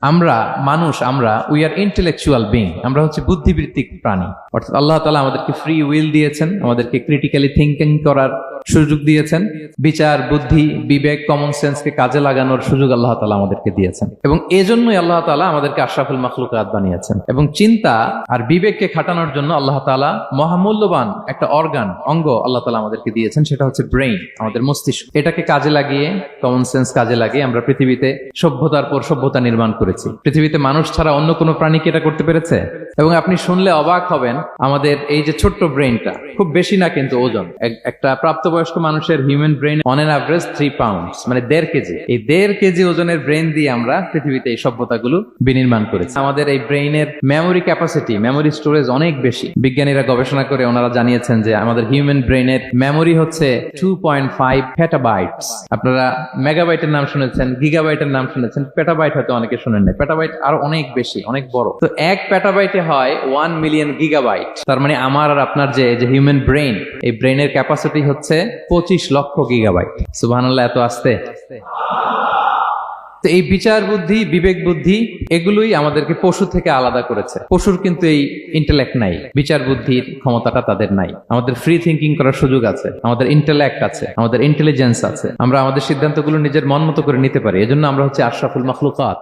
আমরা মানুষ, আমরা উই আর ইন্টেলেকচুয়াল বিং, আমরা হচ্ছে বুদ্ধিবৃত্তিক প্রাণী। অর্থাৎ আল্লাহ তাআলা আমাদেরকে ফ্রি উইল দিয়েছেন, আমাদেরকে ক্রিটিক্যালি থিঙ্কিং করার সুযোগ দিয়েছেন, বিচার, বুদ্ধি, বিবেক, কমন সেন্সকে কাজে লাগানোর সুযোগ আল্লাহ তাআলা আমাদেরকে দিয়েছেন। এবং এজন্যই আল্লাহ তাআলা আমাদেরকে আশরাফুল মাখলুকাত বানিয়েছেন। এবং চিন্তা আর বিবেককে খাটানোর জন্য আল্লাহ তাআলা মহামূল্যবান একটা অঙ্গ আল্লাহ তাআলা আমাদেরকে দিয়েছেন, সেটা হচ্ছে ব্রেইন, আমাদের মস্তিষ্ক। এটাকে কাজে লাগিয়ে, কমন সেন্স কাজে লাগিয়ে আমরা পৃথিবীতে সভ্যতার পর সভ্যতা নির্মাণ করেছি। পৃথিবীতে মানুষ ছাড়া অন্য কোনো প্রাণী কি এটা করতে পেরেছে? এবং আপনি শুনলে অবাক হবেন, আমাদের এই যে ছোট্ট ব্রেইনটা, খুব বেশি না কিন্তু ওজন, একটা প্রাপ্তবয়স্ক মানুষের human brain on an average 3 pounds, মানে 1.5 কেজি। এই 1.5 কেজি ওজনের ব্রেইন দিয়ে আমরা পৃথিবীতে এই সভ্যতাগুলো বিনির্মাণ করেছি। আমাদের এই ব্রেইনের মেমোরি ক্যাপাসিটি, মেমোরি স্টোরেজ অনেক বেশি। বিজ্ঞানীরা গবেষণা করে ওনারা জানিয়েছেন যে আমাদের হিউম্যান ব্রেইনের মেমোরি হচ্ছে 2.5 পেটাবাইটস। আপনারা মেগাবাইটের নাম শুনেছেন, গিগাবাইটের নাম শুনেছেন, পেটাবাইট হয়তো অনেকে শুনেন না। পেটাবাইট আরো অনেক বেশি, অনেক বড়। তো 1 পেটাবাইটে হয় 1 মিলিয়ন গিগাবাইট। তার মানে আমার আর আপনার যে হিউম্যান ব্রেইন, এই ব্রেইনের ক্যাপাসিটি হচ্ছে 25 লক্ষ গিগাবাইট। সুবহানাল্লাহ, এত আসতে। তো এই বিচার বুদ্ধি, বিবেক বুদ্ধি, এগুলোই আমাদেরকে পশু থেকে আলাদা করেছে। পশুর কিন্তু এই ইন্টেলেক্ট নাই, বিচার বুদ্ধির ক্ষমতাটা তাদের নাই। আমাদের ফ্রি থিঙ্কিং করার সুযোগ আছে, আমাদের ইন্টেলেক্ট আছে, আমাদের ইন্টেলিজেন্স আছে। আমরা আমাদের সিদ্ধান্তগুলো নিজের মন মতো করে নিতে পারি। এজন্য আমরা হচ্ছে আশরাফুল মাখলুকাত।